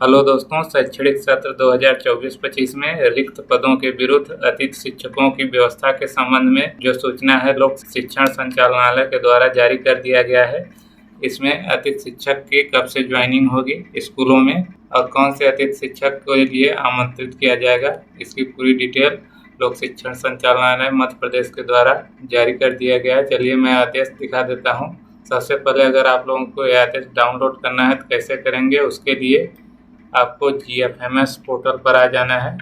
Hello दोस्तों, शैक्षणिक सत्र 2024-25 में रिक्त पदों के विरुद्ध अतिथि शिक्षकों की व्यवस्था के संबंध में जो सूचना है लोक शिक्षण संचालनालय के द्वारा जारी कर दिया गया है। इसमें अतिथि शिक्षक की कब से ज्वाइनिंग होगी स्कूलों में और कौन से अतिथि शिक्षक के लिए आमंत्रित किया जाएगा, इसकी पूरी डिटेल लोक शिक्षण संचालनालय मध्य प्रदेश के द्वारा जारी कर दिया गया है। चलिए मैं आदेश दिखा देता हूँ। सबसे पहले अगर आप लोगों को यह आदेश डाउनलोड करना है तो कैसे करेंगे, उसके लिए आपको GFMS पोर्टल पर आ जाना है।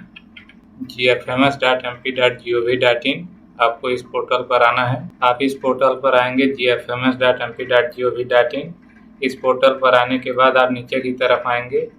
gfms.mp.gov.in आपको इस पोर्टल पर आना है। आप इस पोर्टल पर आएंगे gfms.mp.gov.in। इस पोर्टल पर आने के बाद आप नीचे की तरफ आएंगे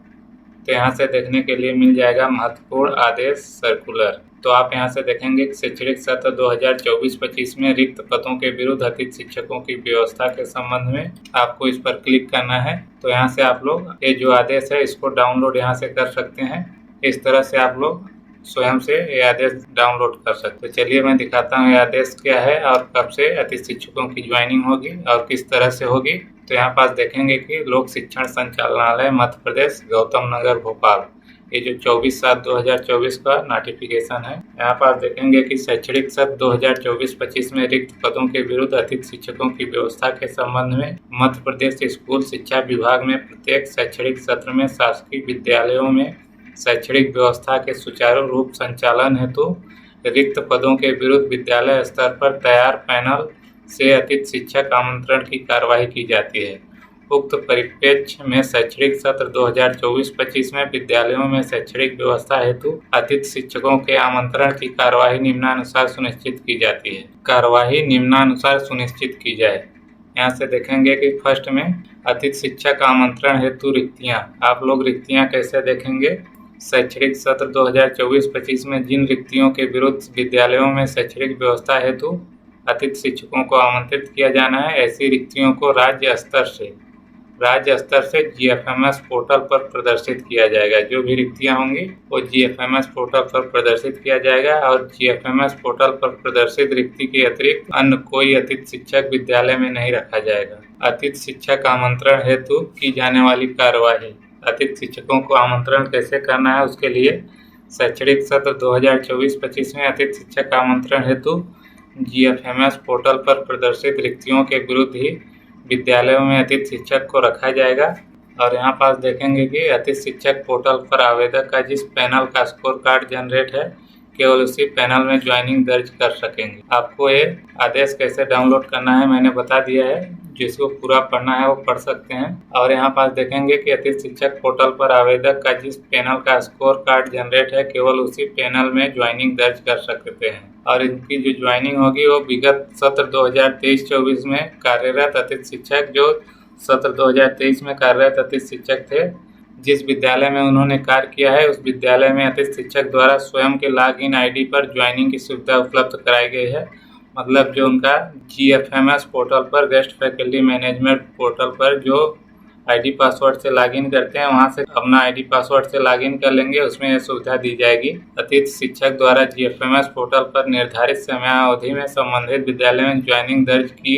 तो यहाँ से देखने के लिए मिल जाएगा महत्वपूर्ण आदेश सर्कुलर। तो आप यहाँ से देखेंगे कि शैक्षणिक सत्र 2024-25 में रिक्त पदों के विरुद्ध अतिथि शिक्षकों की व्यवस्था के संबंध में आपको इस पर क्लिक करना है। तो यहाँ से आप लोग ये जो आदेश है इसको डाउनलोड यहाँ से कर सकते हैं। इस तरह से आप लोग स्वयं से ये आदेश डाउनलोड कर सकते हैं। चलिए मैं दिखाता हूँ ये आदेश क्या है और कब से अतिथि शिक्षकों की ज्वाइनिंग होगी और किस तरह से होगी। तो यहाँ पास देखेंगे कि लोक शिक्षण संचालनालय मध्य प्रदेश गौतम नगर भोपाल, ये जो 24/7/2024 का नोटिफिकेशन है। यहाँ पास देखेंगे कि शैक्षणिक सत्र 2024-25 में रिक्त पदों के विरुद्ध अतिथि शिक्षकों की व्यवस्था के संबंध में मध्य प्रदेश स्कूल शिक्षा विभाग में प्रत्येक शैक्षणिक सत्र में शासकीय विद्यालयों में शैक्षणिक व्यवस्था के सुचारू रूप संचालन हेतु रिक्त पदों के विरुद्ध विद्यालय स्तर पर तैयार पैनल से अतिथि शिक्षक आमंत्रण की कार्यवाही की जाती है। उक्त परिप्रेक्ष्य में शैक्षणिक सत्र 2024-25 में विद्यालयों में शैक्षणिक व्यवस्था हेतु अतिथि शिक्षकों के आमंत्रण की कार्यवाही निम्नानुसार सुनिश्चित की जाती है। कार्यवाही निम्नानुसार सुनिश्चित की जाए। यहाँ से देखेंगे कि फर्स्ट में अतिथि शिक्षक आमंत्रण हेतु रिक्तियाँ। आप लोग रिक्तियाँ कैसे देखेंगे, शैक्षणिक सत्र 2024-25 में जिन रिक्तियों के विरुद्ध विद्यालयों में शैक्षणिक व्यवस्था हेतु अतिथि शिक्षकों को आमंत्रित किया जाना है, ऐसी रिक्तियों को राज्य स्तर से GFMS पोर्टल पर प्रदर्शित किया जाएगा। जो भी रिक्तियां होंगी वो GFMS पोर्टल पर प्रदर्शित किया जाएगा और GFMS पोर्टल पर प्रदर्शित रिक्ति के अतिरिक्त अन्य कोई अतिथि शिक्षक विद्यालय में नहीं रखा जाएगा। अतिथि शिक्षक आमंत्रण हेतु की जाने वाली कार्यवाही। अतिथि शिक्षकों को आमंत्रण कैसे करना है, उसके लिए शैक्षणिक सत्र 2024-25 में अतिथि शिक्षक आमंत्रण हेतु GFMS पोर्टल पर प्रदर्शित रिक्तियों के विरुद्ध ही विद्यालयों में अतिथि शिक्षक को रखा जाएगा। और यहाँ पास देखेंगे कि अतिथि शिक्षक पोर्टल पर आवेदक का जिस पैनल का स्कोर कार्ड जनरेट है केवल उसी पैनल में ज्वाइनिंग दर्ज कर सकेंगे। आपको ये आदेश कैसे डाउनलोड करना है मैंने बता दिया है, जिसको पूरा पढ़ना है वो पढ़ सकते हैं। और यहाँ पास देखेंगे कि अतिथि शिक्षक पोर्टल पर आवेदक का जिस पैनल का स्कोर कार्ड जनरेट है केवल उसी पैनल में ज्वाइनिंग दर्ज कर सकते हैं। और इनकी जो ज्वाइनिंग होगी वो विगत सत्र 2023-24 में कार्यरत अतिथि शिक्षक, जो सत्र 2023 में कार्यरत अतिथि शिक्षक थे, जिस विद्यालय में उन्होंने कार्य किया है उस विद्यालय में अतिथि शिक्षक द्वारा स्वयं के लॉगिन आईडी पर ज्वाइनिंग की सुविधा उपलब्ध कराई गई है। मतलब जो उनका GFMS पोर्टल पर गेस्ट फैकल्टी मैनेजमेंट पोर्टल पर जो आईडी पासवर्ड से लॉगिन करते हैं वहां से अपना आईडी पासवर्ड से लॉगिन कर लेंगे, उसमें यह सुविधा दी जाएगी। अतिथि शिक्षक द्वारा GFMS पोर्टल पर निर्धारित समयावधि में संबंधित विद्यालय में ज्वाइनिंग दर्ज की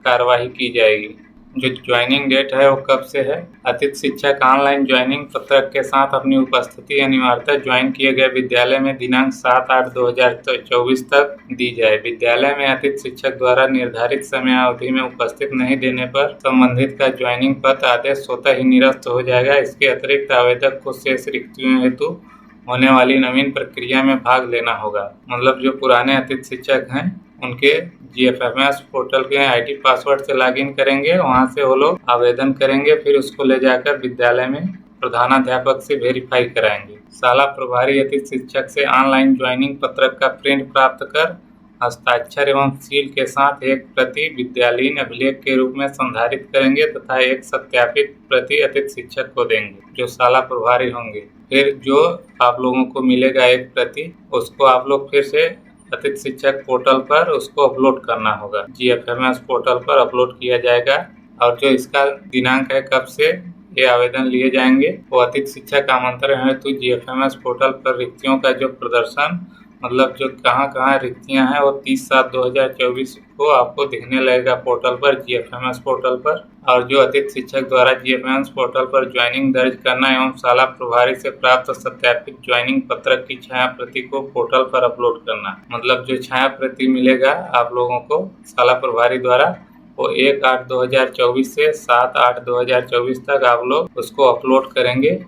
कार्यवाही की जाएगी। जो ज्वाइनिंग डेट है वो कब से है, अतिथि शिक्षक ऑनलाइन ज्वाइनिंग पत्रक के साथ अपनी उपस्थिति अनिवार्यता ज्वाइन किए गए विद्यालय में दिनांक 7/8/2024 तक दी जाए। विद्यालय में अतिथि शिक्षक द्वारा निर्धारित समयावधि में उपस्थित नहीं देने पर संबंधित का ज्वाइनिंग पत्र आदेश स्वतः ही निरस्त हो जाएगा। इसके अतिरिक्त आवेदक को शेष रिक्तियों हेतु होने वाली नवीन प्रक्रिया में भाग लेना होगा। मतलब जो पुराने अतिथि शिक्षक हैं उनके GFMS पोर्टल के आईडी पासवर्ड से लॉगिन करेंगे, वहां से वो लोग आवेदन करेंगे, फिर उसको ले जाकर विद्यालय में प्रधानाध्यापक से वेरीफाई कराएंगे। शाला प्रभारी अतिथि शिक्षक से ऑनलाइन ज्वाइनिंग पत्रक का प्रिंट प्राप्त कर हस्ताक्षर एवं सील के साथ एक प्रति विद्यालयीन अभिलेख के रूप में संधारित करेंगे तथा एक सत्यापित प्रति अतिथि शिक्षक को देंगे जो शाला प्रभारी होंगे। फिर जो आप लोगों को मिलेगा एक प्रति, उसको आप लोग फिर से अतिथि शिक्षक पोर्टल पर उसको अपलोड करना होगा। GFMS पोर्टल पर अपलोड किया जाएगा। और जो इसका दिनांक है कब से ये आवेदन लिए जाएंगे, वो अतिथि शिक्षक आमंत्रण हेतु GFMS पोर्टल पर रिक्तियों का जो प्रदर्शन मतलब जो कहाँ कहाँ रिक्तियाँ हैं वो 30/7/2024 को आपको दिखने लगेगा पोर्टल पर, GFMS पोर्टल पर। और जो अतिथि शिक्षक द्वारा GFMS पोर्टल पर ज्वाइनिंग दर्ज करना एवं शाला प्रभारी से प्राप्त सत्यापित ज्वाइनिंग पत्रक की छाया प्रति को पोर्टल पर अपलोड करना। मतलब जो छाया प्रति मिलेगा आप लोगों को शाला प्रभारी द्वारा, वो 1/8/2024 से 7/8/2024 तक आप लोग उसको अपलोड करेंगे,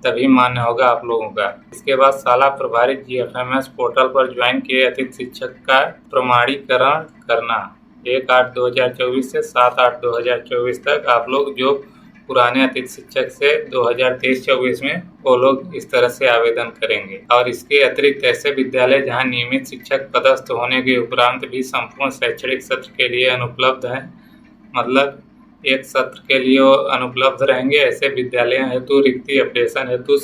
तभी मान्य होगा आप लोगों का। इसके बाद शाला प्रभारी GFMS पोर्टल पर ज्वाइन किए अतिथि शिक्षक का प्रमाणीकरण करना। 1/8/2024 से 7/8/2024 तक आप लोग जो पुराने अतिथि शिक्षक से 2023-24 में, वो लोग इस तरह से आवेदन करेंगे। और इसके अतिरिक्त ऐसे विद्यालय जहां नियमित शिक्षक पदस्थ होने के उपरांत भी संपूर्ण शैक्षणिक सत्र के लिए अनुपलब्ध हैं, मतलब एक सत्र के लिए वो अनुपलब्ध रहेंगे, ऐसे विद्यालयों हेतु रिक्ति अपडेशन हेतु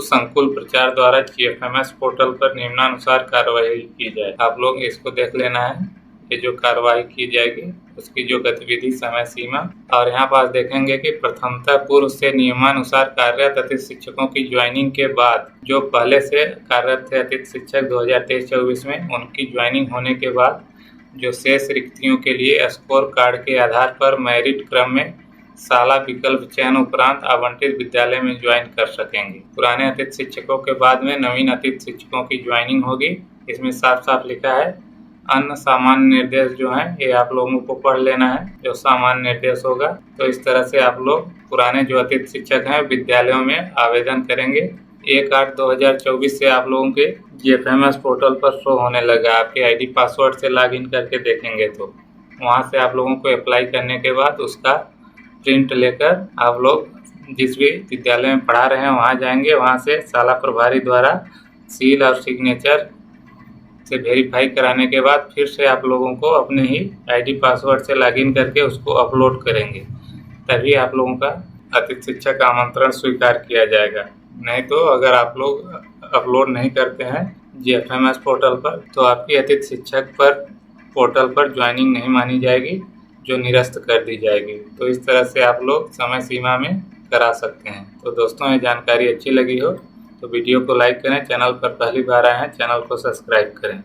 संकुल प्रचार द्वारा GFMS पोर्टल पर निम्नानुसार कार्रवाई की जाए। आप लोग इसको देख लेना है, ये जो कार्रवाई की जाएगी उसकी जो गतिविधि समय सीमा। और यहाँ पास देखेंगे कि प्रथमतः पूर्व से नियमानुसार कार्यरत अतिथि शिक्षकों की ज्वाइनिंग के बाद, जो पहले से कार्यरत थे अतिथि शिक्षक 2023-24 में, उनकी ज्वाइनिंग होने के बाद जो शेष रिक्तियों के लिए स्कोर कार्ड के आधार पर मेरिट क्रम में शाला विकल्प चयन उपरांत आवंटित विद्यालय में ज्वाइन कर सकेंगे। पुराने अतिथि शिक्षकों के बाद में नवीन अतिथि शिक्षकों की ज्वाइनिंग होगी। इसमें साफ साफ लिखा है अन्य सामान्य निर्देश जो हैं, ये आप लोगों को पढ़ लेना है जो सामान्य निर्देश होगा। तो इस तरह से आप लोग पुराने जो अतिथि शिक्षक हैं विद्यालयों में आवेदन करेंगे। 1/8/2024 से आप लोगों के GFMS पोर्टल पर शो होने लगा। आपके ID पासवर्ड से लॉगिन करके देखेंगे तो वहाँ से आप लोगों को अप्लाई करने के बाद उसका प्रिंट लेकर आप लोग जिस भी विद्यालय में पढ़ा रहे हैं वहाँ जाएंगे। वहाँ से शाला प्रभारी द्वारा सील और सिग्नेचर से वेरीफाई कराने के बाद फिर से आप लोगों को अपने ही ID पासवर्ड से लॉगिन करके उसको अपलोड करेंगे, तभी आप लोगों का अतिथि शिक्षक आमंत्रण स्वीकार किया जाएगा। नहीं तो अगर आप लोग अपलोड नहीं करते हैं GFMS पोर्टल पर, तो आपकी अतिथि शिक्षक पर पोर्टल पर ज्वाइनिंग नहीं मानी जाएगी, जो निरस्त कर दी जाएगी। तो इस तरह से आप लोग समय सीमा में करा सकते हैं। तो दोस्तों, ये जानकारी अच्छी लगी हो तो वीडियो को लाइक करें, चैनल पर पहली बार आए हैं चैनल को सब्सक्राइब करें।